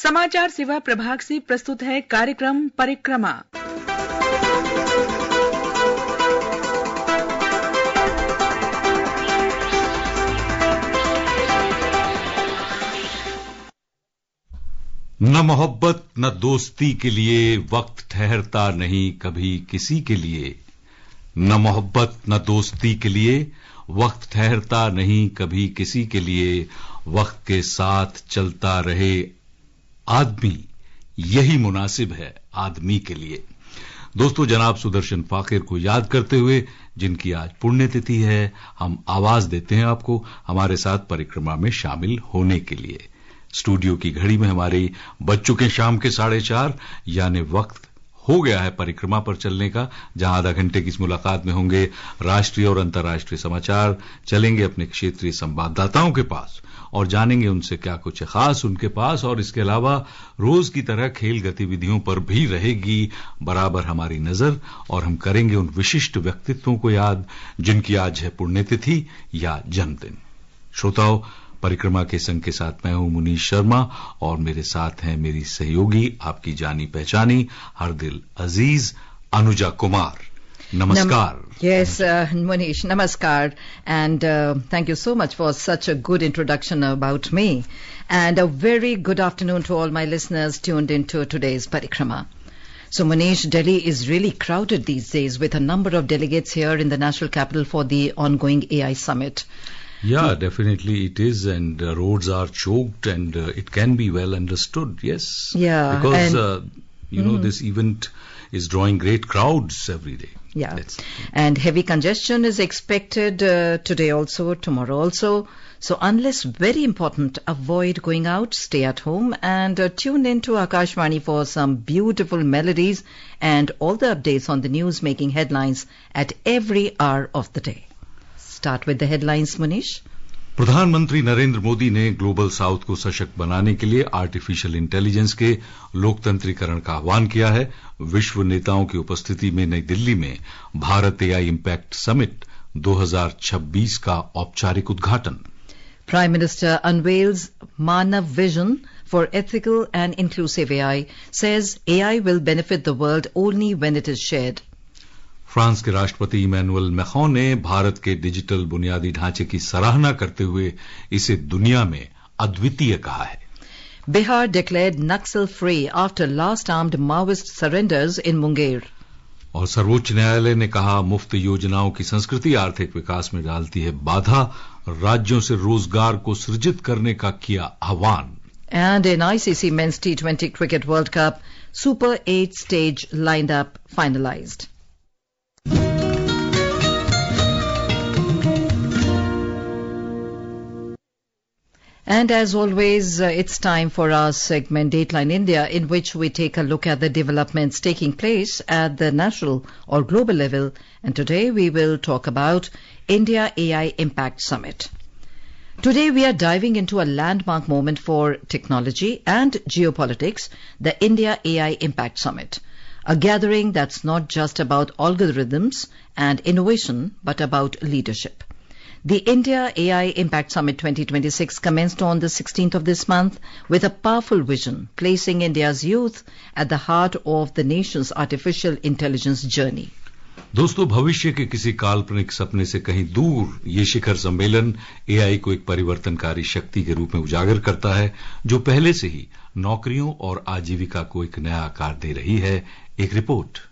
समाचार सेवा प्रभाग से प्रस्तुत है कार्यक्रम परिक्रमा। न मोहब्बत न दोस्ती के लिए वक्त ठहरता नहीं कभी किसी के लिए। न मोहब्बत न दोस्ती के लिए वक्त ठहरता नहीं कभी किसी के लिए। वक्त के साथ चलता रहे आदमी, यही मुनासिब है आदमी के लिए। दोस्तों, जनाब सुदर्शन फाकिर को याद करते हुए, जिनकी आज पुण्यतिथि है, हम आवाज देते हैं आपको हमारे साथ परिक्रमा में शामिल होने के लिए। स्टूडियो की घड़ी में हमारे बज चुके शाम के 4:30, यानी वक्त हो गया है परिक्रमा पर चलने का, जहां आधा घंटे की इस मुलाकात में होंगे राष्ट्रीय और अंतर्राष्ट्रीय समाचार। चलेंगे अपने क्षेत्रीय संवाददाताओं के पास और जानेंगे उनसे क्या कुछ है खास उनके पास। और इसके अलावा रोज की तरह खेल गतिविधियों पर भी रहेगी बराबर हमारी नजर, और हम करेंगे उन विशिष्ट व्यक्तित्वों को याद जिनकी आज है पुण्यतिथि या जन्मदिन। श्रोताओं, परिक्रमा के संग के साथ मैं हूं मुनीश शर्मा और मेरे साथ हैं मेरी सहयोगी, आपकी जानी पहचानी, हर दिल अजीज Anuja Kumar. Namaskar. Yes, Manish, namaskar. And thank you so much for such a good introduction about me. And a very good afternoon to all my listeners tuned into today's Parikrama. So Manish, Delhi is really crowded these days with a number of delegates here in the national capital for the ongoing AI summit. Yeah, definitely it is, and roads are choked, and it can be well understood, yes. Yeah. Because, you know, this event is drawing great crowds every day. Yeah. And heavy congestion is expected today also, tomorrow also. So unless very important, avoid going out, stay at home, and tune in to Akashvani for some beautiful melodies and all the updates on the news making headlines at every hour of the day. Start with the headlines, Manish. प्रधानमंत्री नरेंद्र मोदी ने global south को सशक्त बनाने के लिए artificial intelligence के लोकतंत्रीकरण का आह्वान किया है। विश्व नेताओं की उपस्थिति में नई दिल्ली में भारत एआई इम्पैक्ट समिट 2026 का औपचारिक उद्घाटन। Prime Minister unveils Manav Vision for ethical and inclusive AI, says AI will benefit the world only when it is shared. France के राष्ट्रपति इमैनुअल मैक्रों ने भारत के डिजिटल बुनियादी ढांचे की सराहना करते हुए इसे दुनिया में अद्वितीय कहा है। Bihar declared Naxal free after last armed Maoist surrenders in Munger. और सर्वोच्च न्यायालय ने कहा, मुफ्त योजनाओं की संस्कृति आर्थिक विकास में डालती है बाधा, राज्यों से रोजगार को सृजित करने का किया आह्वान। And in ICC Men's T20 Cricket World Cup, Super 8 stage lined up finalized. And as always, it's time for our segment Dateline India, in which we take a look at the developments taking place at the national or global level. And today we will talk about India AI Impact Summit. Today we are diving into a landmark moment for technology and geopolitics, the India AI Impact Summit. A gathering that's not just about algorithms and innovation, but about leadership. The India AI Impact Summit 2026 commenced on the 16th of this month with a powerful vision, placing India's youth at the heart of the nation's artificial intelligence journey. दोस्तों, भविष्य के किसी काल्पनिक सपने से कहीं दूर ये शिखर सम्मेलन एआई को एक परिवर्तनकारी शक्ति के रूप में उजागर करता है, जो पहले से ही नौकरियों और आजीविका को एक नया आकार दे रही है। एक report.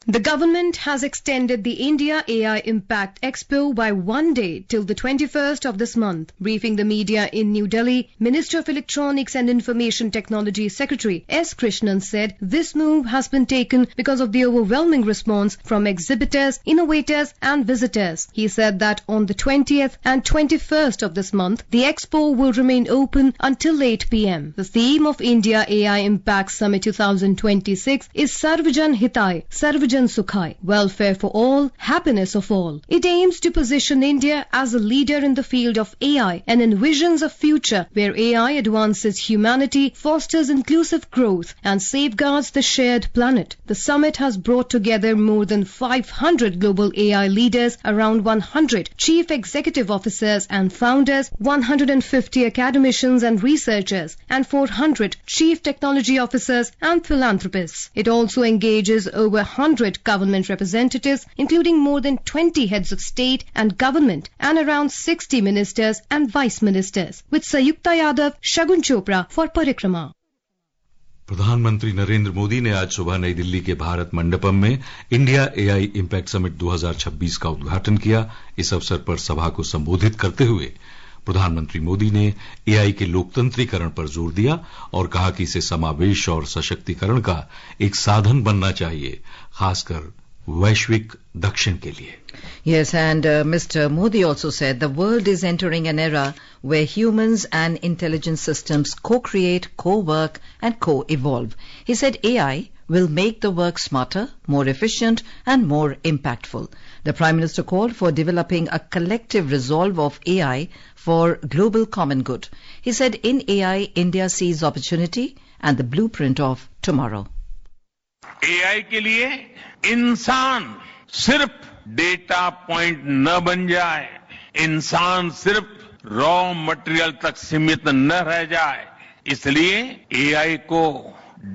The government has extended the India AI Impact Expo by 1 day till the 21st of this month. Briefing the media in New Delhi, Minister of Electronics and Information Technology Secretary S. Krishnan said this move has been taken because of the overwhelming response from exhibitors, innovators and visitors. He said that on the 20th and 21st of this month, the expo will remain open until 8 p.m. The theme of India AI Impact Summit 2026 is Sarvajan Hitai, Sarvajan Sarvajan Sukhai, welfare for all, happiness of all. It aims to position India as a leader in the field of AI and envisions a future where AI advances humanity, fosters inclusive growth, and safeguards the shared planet. The summit has brought together more than 500 global AI leaders, around 100 chief executive officers and founders, 150 academicians and researchers, and 400 chief technology officers and philanthropists. It also engages over 100 government representatives, including more than 20 heads of state and government and around 60 ministers and vice ministers. With Sayukta Yadav, Shagun Chopra for Parikrama. प्रधानमंत्री नरेंद्र मोदी ने आज सुबह नई दिल्ली के भारत मंडपम में India AI impact summit 2026 का उद्घाटन किया। इस अवसर पर सभा को संबोधित करते हुए प्रधानमंत्री मोदी ने एआई के लोकतंत्रीकरण पर जोर दिया और कहा कि इसे समावेश और सशक्तिकरण का एक साधन बनना चाहिए, खासकर वैश्विक दक्षिण के लिए। Yes, and Mr. Modi also said the world is entering an era where humans and intelligent systems co-create, co-work and co-evolve. He said AI will make the work smarter, more efficient and more impactful. The Prime Minister called for developing a collective resolve of AI for global common good. He said in AI, India sees opportunity and the blueprint of tomorrow. AI के लिए इंसान सिर्फ data point न बन जाए, इंसान सिर्फ raw material तक सीमित न रह जाए, इसलिए एआई को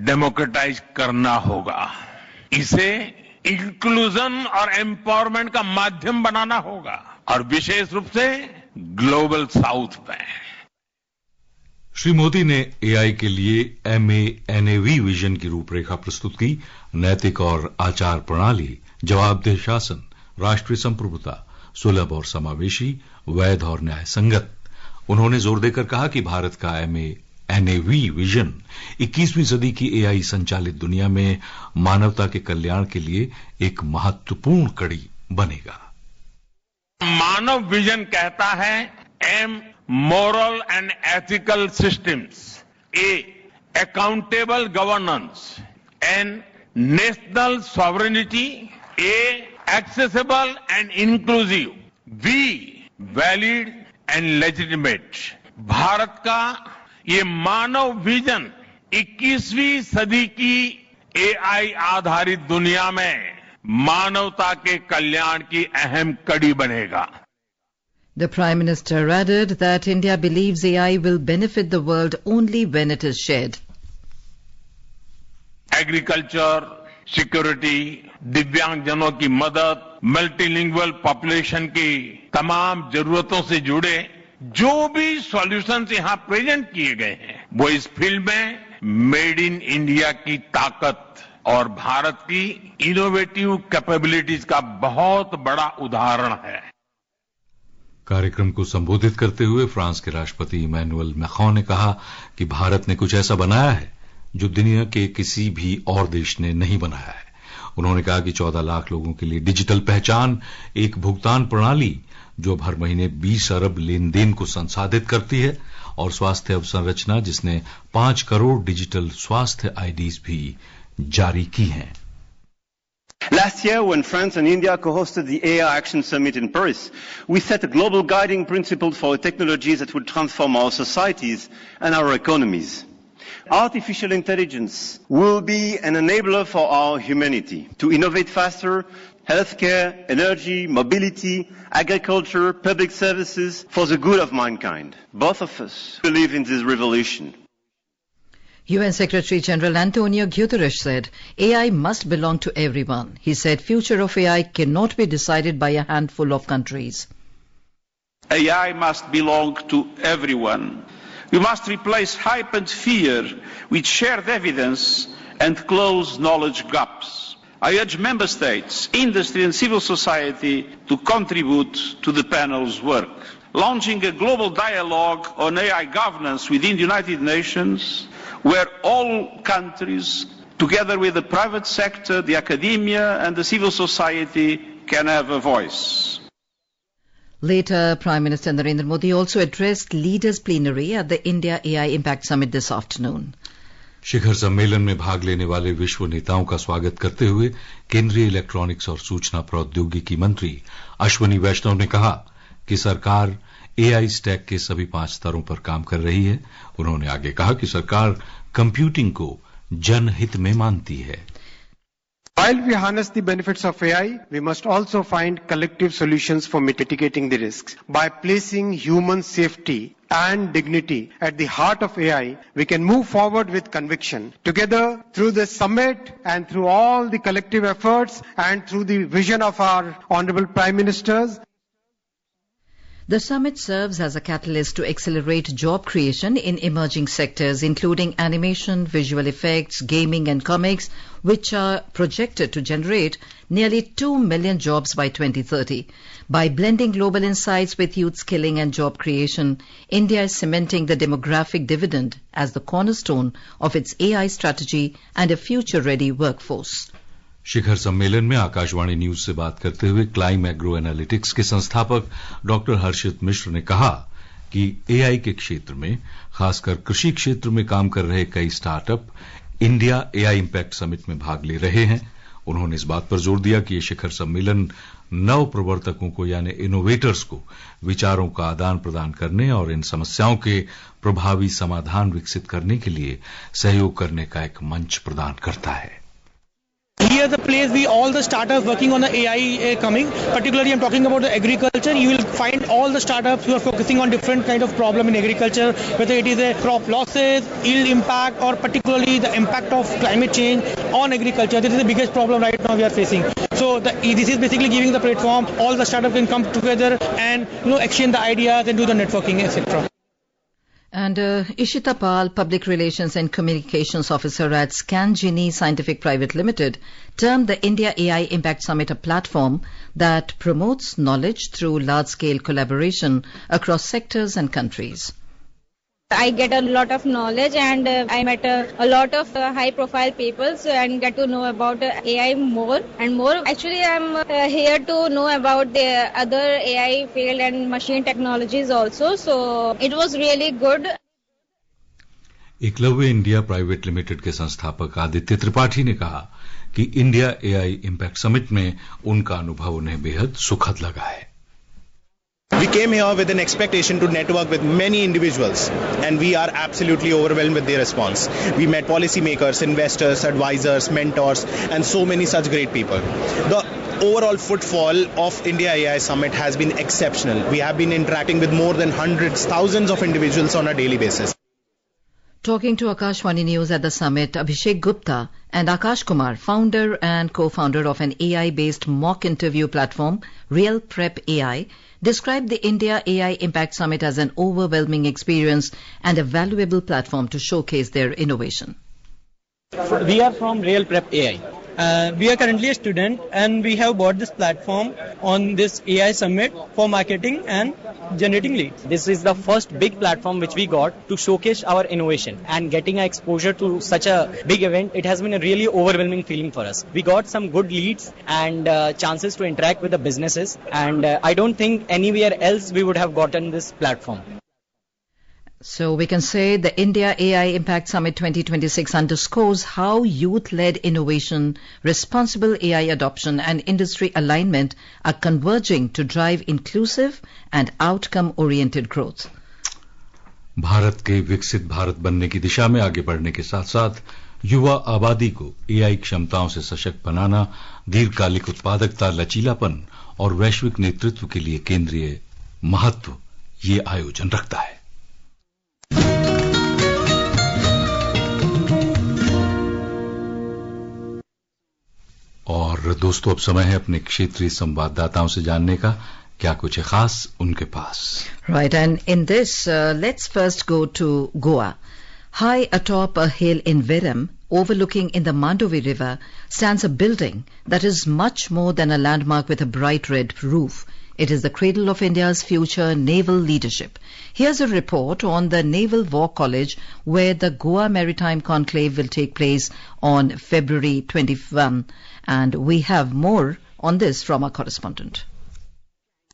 डेमोक्रेटाइज करना होगा। इसे इंक्लूजन और एम्पावरमेंट का माध्यम बनाना होगा और विशेष रूप से ग्लोबल साउथ में। श्री मोदी ने एआई के लिए MANAV विजन की रूपरेखा प्रस्तुत की। नैतिक और आचार प्रणाली, जवाबदेह शासन, राष्ट्रीय संप्रभुता, सुलभ और समावेशी, वैध और न्याय संगत। उन्होंने जोर देकर कहा कि भारत का MANAV विजन 21वीं सदी की एआई संचालित दुनिया में मानवता के कल्याण के लिए एक महत्वपूर्ण कड़ी बनेगा। मानव विजन कहता है M moral and ethical systems, A accountable governance, N national sovereignty, A accessible and inclusive, V valid and legitimate. Bharat का ये मानव विजन 21वीं सदी की एआई आधारित दुनिया में मानवता के कल्याण की अहम कड़ी बनेगा। The Prime Minister added that India believes AI will benefit the world only when it is shared. Agriculture, security, दिव्यांगजनों की मदद, मल्टीलिंगुअल पॉपुलेशन की तमाम जरूरतों से जुड़े जो भी सॉल्यूशंस यहां प्रेजेंट किए गए हैं, वो इस फील्ड में मेड इन इंडिया की ताकत और भारत की इनोवेटिव कैपेबिलिटीज का बहुत बड़ा उदाहरण है। कार्यक्रम को संबोधित करते हुए फ्रांस के राष्ट्रपति इमैनुअल मैक्रों ने कहा कि भारत ने कुछ ऐसा बनाया है जो दुनिया के किसी भी और देश ने नहीं बनाया है। उन्होंने कहा कि 14 लाख लोगों के लिए डिजिटल पहचान, एक भुगतान प्रणाली जो अब हर महीने 20 अरब लेन देन को संसाधित करती है, और स्वास्थ्य अवसंरचना जिसने 5 करोड़ डिजिटल स्वास्थ्य आईडीज भी जारी की हैं। Last year, when France and India co-hosted the AI Action Summit in Paris, we set a global guiding principle for technologies that will transform our societies and our economies. Artificial intelligence will be an enabler for our humanity to innovate faster, healthcare, energy, mobility, agriculture, public services, for the good of mankind. Both of us believe in this revolution. UN Secretary General Antonio Guterres said AI must belong to everyone. He said future of AI cannot be decided by a handful of countries. AI must belong to everyone. We must replace hype and fear with shared evidence and close knowledge gaps. I urge Member States, industry and civil society to contribute to the panel's work. Launching a global dialogue on AI governance within the United Nations, where all countries, together with the private sector, the academia and the civil society, can have a voice. Later, Prime Minister Narendra Modi also addressed Leaders' Plenary at the India AI Impact Summit this afternoon. शिखर सम्मेलन में भाग लेने वाले विश्व नेताओं का स्वागत करते हुए केंद्रीय इलेक्ट्रॉनिक्स और सूचना प्रौद्योगिकी मंत्री अश्विनी वैष्णव ने कहा कि सरकार एआई स्टैक के सभी 5 स्तरों पर काम कर रही है। उन्होंने आगे कहा कि सरकार कंप्यूटिंग को जनहित में मानती है। While we harness the benefits of AI, we must also find collective solutions for mitigating the risks. By placing human safety and dignity at the heart of AI, we can move forward with conviction. Together, through this summit and through all the collective efforts and through the vision of our Honorable Prime Ministers, the summit serves as a catalyst to accelerate job creation in emerging sectors, including animation, visual effects, gaming and comics, which are projected to generate nearly 2 million jobs by 2030. By blending global insights with youth skilling and job creation, India is cementing the demographic dividend as the cornerstone of its AI strategy and a future-ready workforce. शिखर सम्मेलन में Akashvani news से बात करते हुए climb agro analytics के संस्थापक doctor हर्षित मिश्र ने कहा कि एआई के क्षेत्र में, खासकर कृषि क्षेत्र में काम कर रहे कई startup India AI impact summit में भाग ले रहे हैं। उन्होंने इस बात पर जोर दिया कि ये शिखर सम्मेलन नव प्रवर्तकों को यानी इनोवेटर्स को विचारों का आदान प्रदान करने और इन समस्याओं के प्रभावी समाधान विकसित करने के लिए सहयोग करने का एक मंच प्रदान करता है। Here's a place we all the startups working on the AI coming. Particularly, I'm talking about the agriculture. You will find all the startups who are focusing on different kind of problem in agriculture, whether it is a crop losses, yield impact, or particularly the impact of climate change on agriculture. This is the biggest problem right now we are facing. So this is basically giving the platform. All the startups can come together and exchange the ideas and do the networking, etc. And Ishita Pal, Public Relations and Communications Officer at ScanGenie Scientific Private Limited, termed the India AI Impact Summit a platform that promotes knowledge through large-scale collaboration across sectors and countries. I get a lot of knowledge and I met a lot of high-profile people and get to know about AI more and more. Actually, I'm here to know about the other AI field and machine technologies also. So it was really good. Eklavya India private limited के संस्थापक आदित्य त्रिपाठी ने कहा कि India AI impact summit में उनका अनुभव उन्हें बेहद सुखद लगा है। We came here with an expectation to network with many individuals and we are absolutely overwhelmed with their response. We met policymakers, investors, advisors, mentors and so many such great people. The overall footfall of India AI Summit has been exceptional. We have been interacting with more than hundreds, thousands of individuals on a daily basis. Talking to Akashvani News at the summit, Abhishek Gupta and Akash Kumar, founder and co-founder of an AI-based mock interview platform, Real Prep AI, described the India AI Impact Summit as an overwhelming experience and a valuable platform to showcase their innovation. We are from Real Prep AI. We are currently a student and we have bought this platform on this AI summit for marketing and generating leads. This is the first big platform which we got to showcase our innovation, and getting exposure to such a big event, it has been a really overwhelming feeling for us. We got some good leads and chances to interact with the businesses, and I don't think anywhere else we would have gotten this platform. So we can say the India AI Impact Summit 2026 underscores how youth-led innovation, responsible AI adoption and industry alignment are converging to drive inclusive and outcome-oriented growth. Bharat के विकसित भारत बनने की दिशा में आगे बढ़ने के साथ-साथ युवा आबादी को एआई क्षमताओं से सशक्त बनाना, दीर्घकालिक उत्पादकता, लचीलापन और वैश्विक नेतृत्व के लिए केंद्रीय महत्व ये आयोजन रखता है। और दोस्तों, अब समय है अपने क्षेत्रीय संवाददाताओं से जानने का क्या कुछ है खास उनके पास। Right, and in this, let's first go to Goa. High atop a hill in Viram, overlooking in the Mandovi River, stands a building that is much more than a landmark with a bright red roof. It is the cradle of India's future naval leadership. Here's a report on the Naval War College, where the Goa Maritime Conclave will take place on February 21. And we have more on this from our correspondent.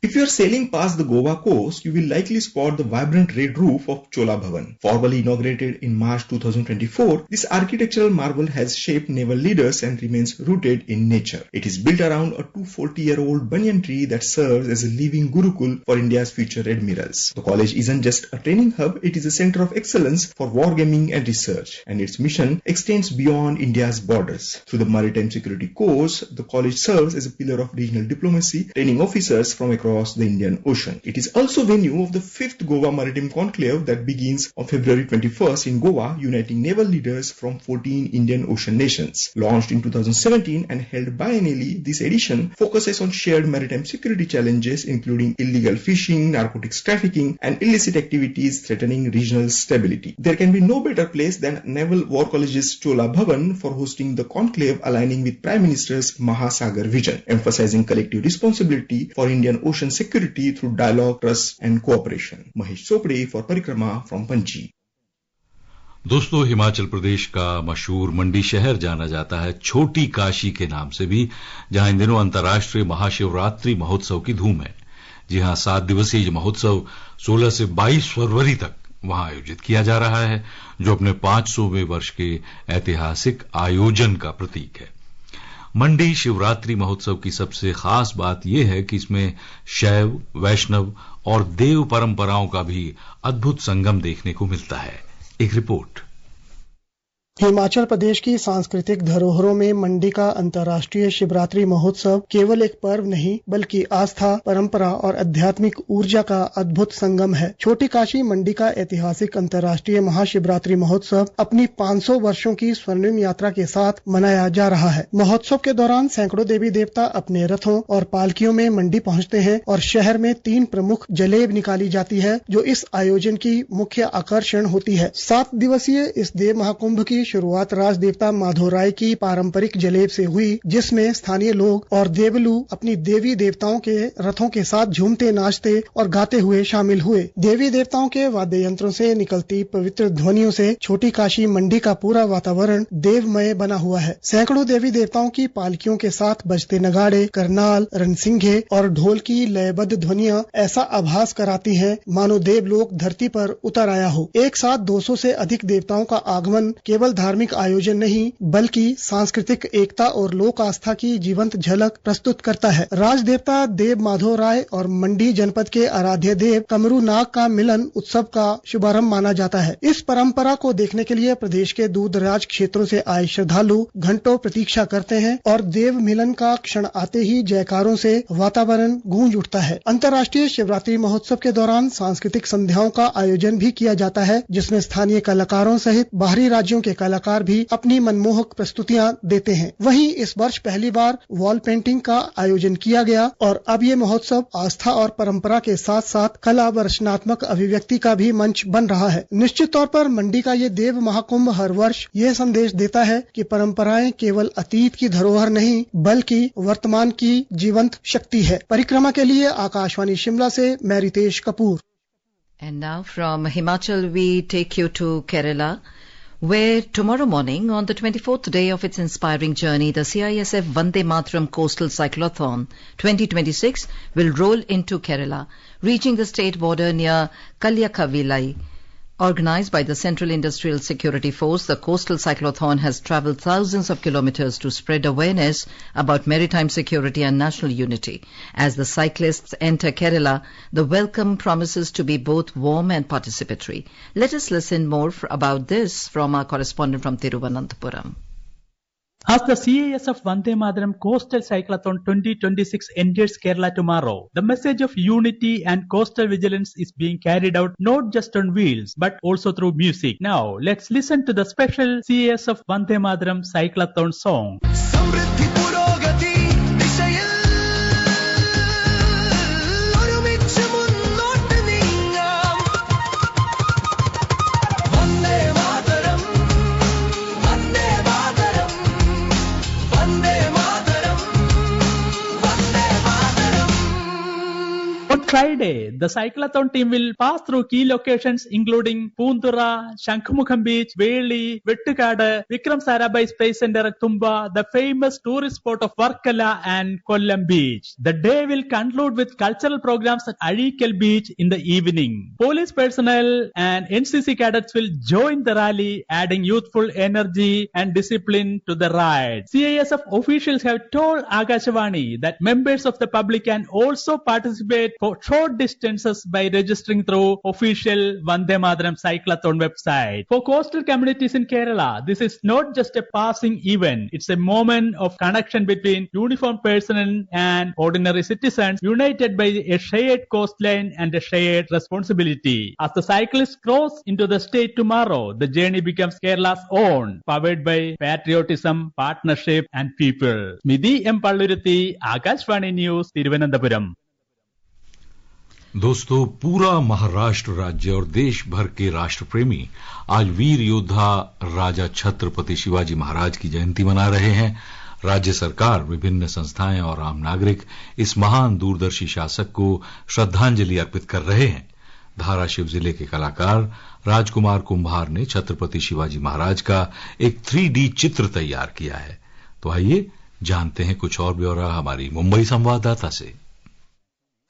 If you are sailing past the Goa coast, you will likely spot the vibrant red roof of Chola Bhavan. Formally inaugurated in March 2024, this architectural marvel has shaped naval leaders and remains rooted in nature. It is built around a 240-year-old banyan tree that serves as a living Gurukul for India's future admirals. The college isn't just a training hub, it is a center of excellence for wargaming and research, and its mission extends beyond India's borders. Through the Maritime Security course, the college serves as a pillar of regional diplomacy, training officers from across the Indian Ocean. It is also venue of the 5th Goa Maritime Conclave that begins on February 21st in Goa, uniting naval leaders from 14 Indian Ocean nations. Launched in 2017 and held biennially, this edition focuses on shared maritime security challenges including illegal fishing, narcotics trafficking, and illicit activities threatening regional stability. There can be no better place than Naval War College's Chola Bhavan for hosting the conclave, aligning with Prime Minister's Mahasagar vision, emphasizing collective responsibility for Indian Ocean security through dialogue, trust and cooperation. Mahesh Chopde for Parikrama from Panji. दोस्तों, हिमाचल प्रदेश का मशहूर मंडी शहर जाना जाता है छोटी काशी के नाम से भी, जहां इन दिनों अंतर्राष्ट्रीय महाशिवरात्रि महोत्सव की धूम है। जी हां, 7 दिवसीय महोत्सव 16 से 22 फरवरी तक वहां आयोजित किया जा रहा है, जो अपने 500वें वर्ष के ऐतिहासिक आयोजन का प्रतीक है। मंडी शिवरात्रि महोत्सव की सबसे खास बात यह है कि इसमें शैव, वैष्णव और देव परंपराओं का भी अद्भुत संगम देखने को मिलता है। एक रिपोर्ट। हिमाचल प्रदेश की सांस्कृतिक धरोहरों में मंडी का अंतर्राष्ट्रीय शिवरात्रि महोत्सव केवल एक पर्व नहीं बल्कि आस्था, परंपरा और आध्यात्मिक ऊर्जा का अद्भुत संगम है। छोटी काशी मंडी का ऐतिहासिक अंतर्राष्ट्रीय महाशिवरात्रि महोत्सव अपनी 500 वर्षों की स्वर्णिम यात्रा के साथ मनाया जा रहा है। महोत्सव के दौरान सैकड़ों देवी देवता अपने रथों और पालकियों में मंडी पहुंचते हैं और शहर में 3 प्रमुख जलेब निकाली जाती है, जो इस आयोजन की मुख्य आकर्षण होती है। 7 दिवसीय इस देव महाकुंभ की शुरुआत राज देवता माधो राय की पारंपरिक जलेब से हुई, जिसमें स्थानीय लोग और देवलू अपनी देवी देवताओं के रथों के साथ झूमते, नाचते और गाते हुए शामिल हुए। देवी देवताओं के वाद्य यंत्रों से निकलती पवित्र ध्वनियों से छोटी काशी मंडी का पूरा वातावरण देवमय बना हुआ है। सैकड़ों देवी देवताओं की पालकियों के साथ बजते नगाड़े, करनाल, रणसिंघे और ढोल की लयबद्ध ध्वनियां ऐसा आभास कराती हैं मानो देवलोक धरती पर उतर आया हो। एक साथ 200 से अधिक देवताओं का आगमन केवल धार्मिक आयोजन नहीं बल्कि सांस्कृतिक एकता और लोक आस्था की जीवंत झलक प्रस्तुत करता है। राज देवता देव माधो राय और मंडी जनपद के आराध्य देव कमरू नाग का मिलन उत्सव का शुभारंभ माना जाता है। इस परंपरा को देखने के लिए प्रदेश के दूर दराज क्षेत्रों से आए श्रद्धालु घंटों प्रतीक्षा करते हैं और देव मिलन का क्षण आते ही जयकारों से वातावरण गूंज उठता है। अंतर्राष्ट्रीय शिवरात्रि महोत्सव के दौरान सांस्कृतिक संध्याओं का आयोजन भी किया जाता है, जिसमें स्थानीय कलाकारों सहित बाहरी राज्यों के कलाकार भी अपनी मनमोहक प्रस्तुतियां देते हैं। वहीं इस वर्ष पहली बार वॉल पेंटिंग का आयोजन किया गया और अब ये महोत्सव आस्था और परंपरा के साथ साथ कला व रचनात्मक अभिव्यक्ति का भी मंच बन रहा है। निश्चित तौर पर मंडी का ये देव महाकुंभ हर वर्ष ये संदेश देता है कि परंपराएं केवल अतीत की धरोहर नहीं बल्कि वर्तमान की जीवंत शक्ति है। परिक्रमा के लिए आकाशवाणी शिमला से मैं Ritesh Kapoor. And now from Himachal we take you to Kerala, where tomorrow morning, on the 24th day of its inspiring journey, the CISF Vande Mataram Coastal Cyclothon 2026 will roll into Kerala, reaching the state border near Kalyakavilai. Organized by the Central Industrial Security Force, the Coastal Cyclothon has travelled thousands of kilometres to spread awareness about maritime security and national unity. As the cyclists enter Kerala, the welcome promises to be both warm and participatory. Let us listen more about this from our correspondent from Thiruvananthapuram. As the CISF Vande Mataram Coastal Cyclothon 2026 enters Kerala tomorrow, the message of unity and coastal vigilance is being carried out not just on wheels but also through music. Now, let's listen to the special CISF Vande Mataram Cyclothon song. Friday, the cyclathon team will pass through key locations including Poontura, Shankumukham Beach, Veli, Vettukadu, Vikram Sarabhai Space Center at Tumba, the famous tourist spot of Varkala and Kollam Beach. The day will conclude with cultural programs at Azhikal Beach in the evening. Police personnel and NCC cadets will join the rally, adding youthful energy and discipline to the ride. CISF officials have told Akashvani that members of the public can also participate for short distances by registering through official Vande Mataram Cyclathon website. For coastal communities in Kerala, this is not just a passing event. It's a moment of connection between uniformed personnel and ordinary citizens, united by a shared coastline and a shared responsibility. As the cyclists cross into the state tomorrow, the journey becomes Kerala's own, powered by patriotism, partnership and people. Smidhi M. Palluruthi, Akashvani News, Thiruvananthapuram. दोस्तों, पूरा महाराष्ट्र राज्य और देश भर के राष्ट्र प्रेमी आज वीर योद्धा राजा छत्रपति शिवाजी महाराज की जयंती मना रहे हैं। राज्य सरकार, विभिन्न संस्थाएं और आम नागरिक इस महान दूरदर्शी शासक को श्रद्धांजलि अर्पित कर रहे हैं। धाराशिव जिले के कलाकार राजकुमार कुंभार ने छत्रपति शिवाजी महाराज का एक 3D चित्र तैयार किया है। तो आइए जानते हैं कुछ और ब्यौरा हमारी मुंबई संवाददाता से।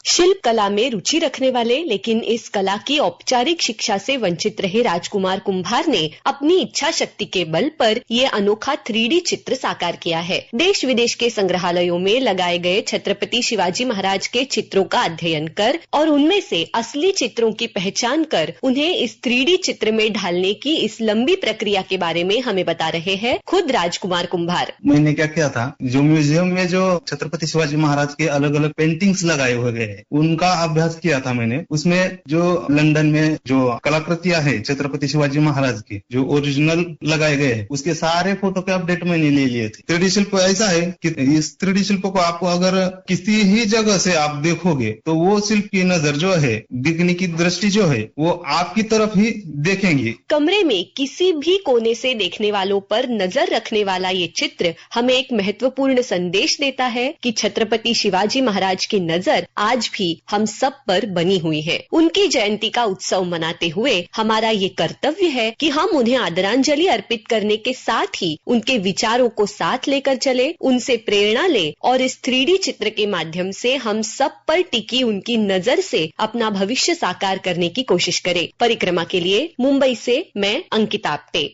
शिल्प कला में रुचि रखने वाले लेकिन इस कला की औपचारिक शिक्षा से वंचित रहे राजकुमार कुंभार ने अपनी इच्छा शक्ति के बल पर ये अनोखा 3D चित्र साकार किया है। देश विदेश के संग्रहालयों में लगाए गए छत्रपति शिवाजी महाराज के चित्रों का अध्ययन कर और उनमें से असली चित्रों की पहचान कर उन्हें इस 3D चित्र में ढालने की इस लंबी प्रक्रिया के बारे में हमें बता रहे हैं खुद राजकुमार कुंभार। मैंने क्या किया था, जो म्यूजियम में जो छत्रपति शिवाजी महाराज के अलग अलग पेंटिंग्स लगाए हुए गए उनका अभ्यास किया था मैंने। उसमें जो लंदन में जो कलाकृतियां है छत्रपति शिवाजी महाराज की जो ओरिजिनल लगाए गए हैं उसके सारे फोटो के अपडेट मैंने ले लिए थे। 3D शिल्प ऐसा है कि इस 3D शिल्प को आपको अगर किसी ही जगह से आप देखोगे तो वो शिल्प की नजर जो है, दिखने की दृष्टि जो है वो आपकी तरफ ही देखेंगे। कमरे में किसी भी कोने से देखने वालों पर नजर रखने वाला ये चित्र हमें एक महत्वपूर्ण संदेश देता है कि छत्रपति शिवाजी महाराज की नजर आज भी हम सब पर बनी हुई है। उनकी जयंती का उत्सव मनाते हुए हमारा ये कर्तव्य है कि हम उन्हें आदरांजलि अर्पित करने के साथ ही उनके विचारों को साथ लेकर चले, उनसे प्रेरणा ले और इस 3D चित्र के माध्यम से हम सब पर टिकी उनकी नजर से अपना भविष्य साकार करने की कोशिश करें। परिक्रमा के लिए मुंबई से मैं अंकिता आप्टे।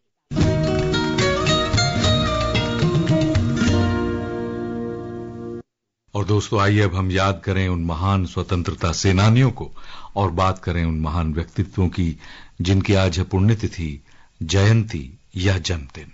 और दोस्तों, आइए अब हम याद करें उन महान स्वतंत्रता सेनानियों को और बात करें उन महान व्यक्तित्वों की जिनकी आज है पुण्यतिथि, जयंती या जन्मदिन।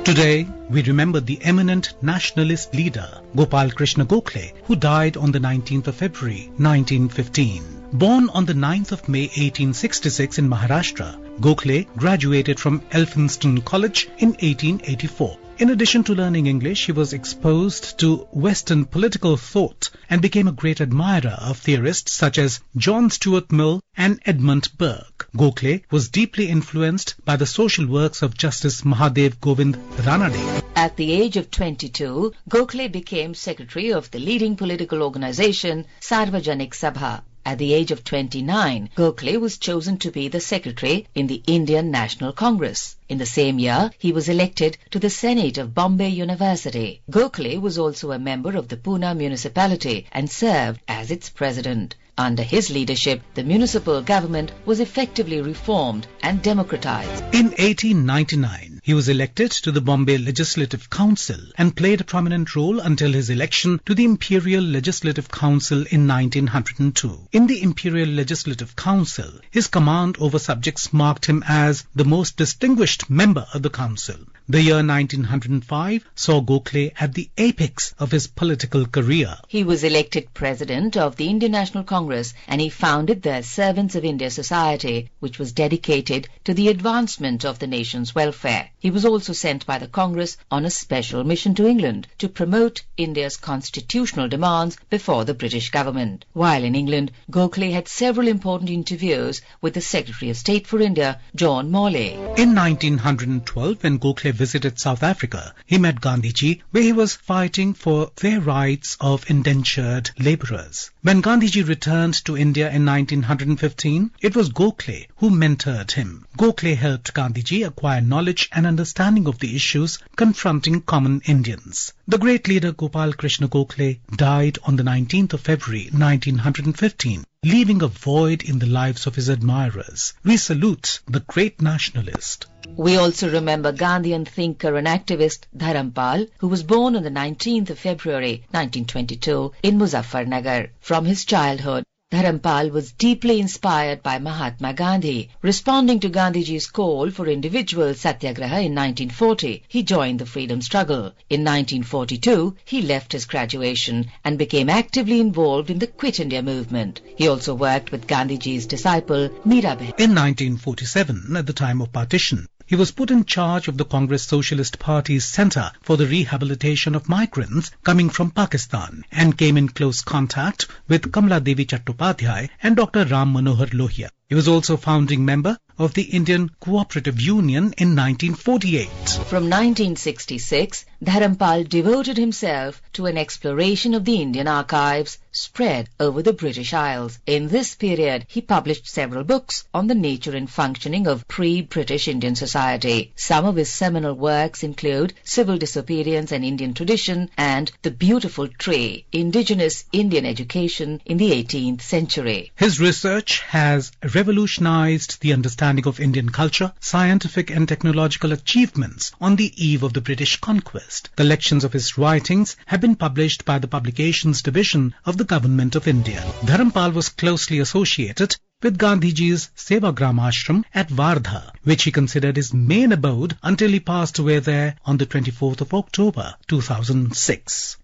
Today, we remember the eminent nationalist leader Gopal Krishna Gokhale, who died on the 19th of February 1915. Born on the 9th of May 1866 in Maharashtra, Gokhale graduated from Elphinstone College in 1884. In addition to learning English, he was exposed to Western political thought and became a great admirer of theorists such as John Stuart Mill and Edmund Burke. Gokhale was deeply influenced by the social works of Justice Mahadev Govind Ranade. At the age of 22, Gokhale became secretary of the leading political organization Sarvajanik Sabha. At the age of 29, Gokhale was chosen to be the secretary in the Indian National Congress. In the same year, he was elected to the Senate of Bombay University. Gokhale was also a member of the Pune municipality and served as its president. Under his leadership, the municipal government was effectively reformed and democratized. In 1899, he was elected to the Bombay Legislative Council and played a prominent role until his election to the Imperial Legislative Council in 1902. In the Imperial Legislative Council, his command over subjects marked him as the most distinguished member of the council. The year 1905 saw Gokhale at the apex of his political career. He was elected president of the Indian National Congress and he founded the Servants of India Society, which was dedicated to the advancement of the nation's welfare. He was also sent by the Congress on a special mission to England to promote India's constitutional demands before the British government. While in England, Gokhale had several important interviews with the Secretary of State for India, John Morley. In 1912, when Gokhale visited South Africa, he met Gandhiji, where he was fighting for fair rights of indentured labourers. When Gandhiji returned to India in 1915, it was Gokhale who mentored him. Gokhale helped Gandhiji acquire knowledge and understanding of the issues confronting common Indians. The great leader Gopal Krishna Gokhale died on the 19th of February 1915, leaving a void in the lives of his admirers. We salute the great nationalist. We also remember Gandhian thinker and activist Dharampal, who was born on the 19th of February 1922 in Muzaffarnagar. From his childhood, Dharampal was deeply inspired by Mahatma Gandhi. Responding to Gandhiji's call for individual satyagraha in 1940, he joined the freedom struggle. In 1942, he left his graduation and became actively involved in the Quit India movement. He also worked with Gandhiji's disciple Mirabai. In 1947, at the time of partition, he was put in charge of the Congress Socialist Party's Centre for the Rehabilitation of Migrants coming from Pakistan and came in close contact with Kamala Devi Chattopadhyay and Dr. Ram Manohar Lohia. He was also founding member of the Indian Cooperative Union in 1948. From 1966, Dharampal devoted himself to an exploration of the Indian archives spread over the British Isles. In this period, he published several books on the nature and functioning of pre-British Indian society. Some of his seminal works include Civil Disobedience and Indian Tradition and The Beautiful Tree, Indigenous Indian Education in the 18th Century. His research has revolutionized the understanding of Indian culture, scientific and technological achievements on the eve of the British conquest. Collections of his writings have been published by the Publications Division of the Government of India. Dharampal was closely associated with Gandhiji's Sevagram Ashram at Wardha, which he considered his main abode until he passed away there on the 24th of October 2006.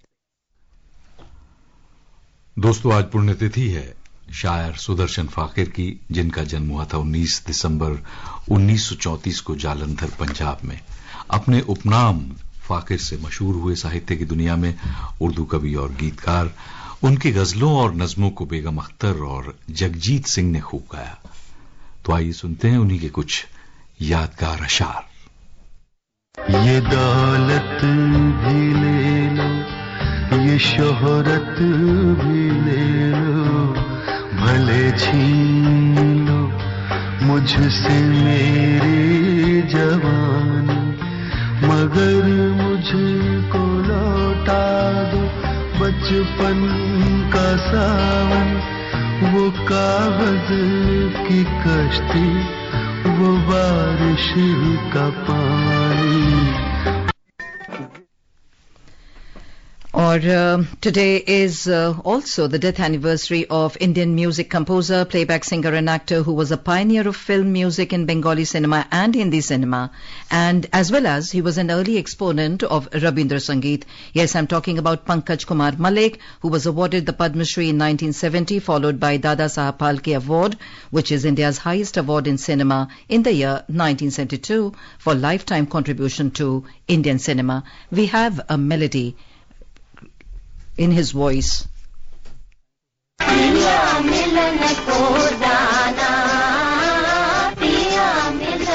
दोस्तों, आज पुण्यतिथि है शायर सुदर्शन फाकिर की, जिनका जन्म हुआ था 19 दिसंबर 1934 को जालंधर, पंजाब में। अपने उपनाम फाकिर से मशहूर हुए साहित्य की दुनिया में उर्दू कवि और गीतकार। उनकी गजलों और नज्मों को बेगम अख्तर और जगजीत सिंह ने खूब गाया। तो आइए सुनते हैं उन्हीं के कुछ यादगार अशार। ये दौलत भी ले लो, ये शोहरत भी ले लो, भले छीन लो मुझसे मेरी जवानी, मगर मुझको लौटा दो बचपन का सावन, वो कागज की कश्ती, वो बारिश का पानी। Or today is also the death anniversary of Indian music composer, playback singer and actor who was a pioneer of film music in Bengali cinema and Hindi cinema, and as well as he was an early exponent of Rabindra Sangeet. Yes, I'm talking about Pankaj Kumar Malik, who was awarded the Padma Shri in 1970, followed by Dada Saheb Phalke Award, which is India's highest award in cinema, in the year 1972 for lifetime contribution to Indian cinema. We have a melody in his voice.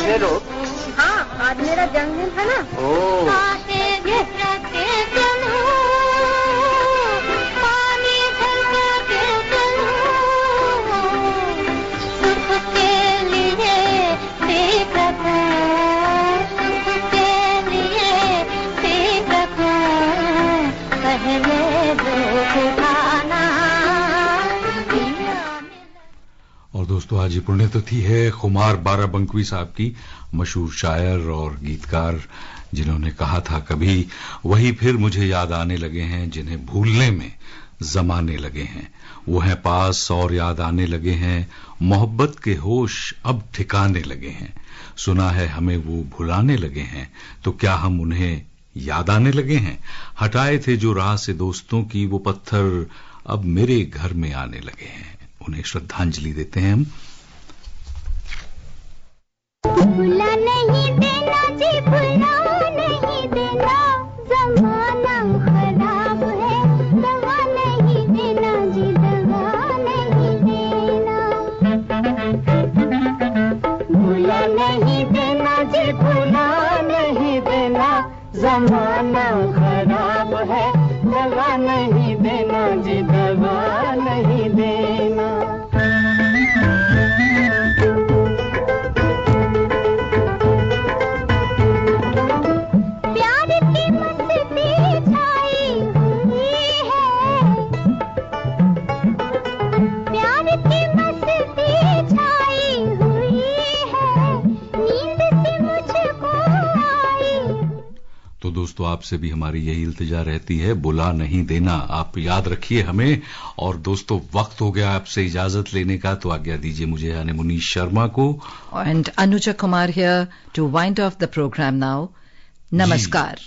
Hello, हाँ, आज मेरा जन्मदिन था ना। और दोस्तों, आज ये पुण्यतिथि है खुमार बाराबंकवी साहब की, मशहूर शायर और गीतकार, जिन्होंने कहा था कभी, वही फिर मुझे याद आने लगे हैं जिन्हें भूलने में जमाने लगे हैं, वो हैं पास और याद आने लगे हैं, मोहब्बत के होश अब ठिकाने लगे हैं, सुना है हमें वो भुलाने लगे हैं, तो क्या हम उन्हें याद आने लगे हैं, हटाए थे जो राह से दोस्तों की वो पत्थर अब मेरे घर में आने लगे हैं। उन्हें श्रद्धांजलि देते हैं हम। भुला नहीं देना जी, जमाना खराब है, दगा नहीं देना जी, दगा नहीं देना। प्यार की मस्ती छाई हुई है, प्यार की मस्ती छाई हुई है, नींद सी मुझको आई। तो दोस्तों, आपसे भी हमारी यही इल्तिजा रहती है, बुला नहीं देना। आप याद रखिए हमें। और दोस्तों, वक्त हो गया आपसे इजाजत लेने का, तो आज्ञा दीजिए मुझे यानी मुनीश शर्मा को। And Anuja Kumar here to wind off the programme now. नमस्कार।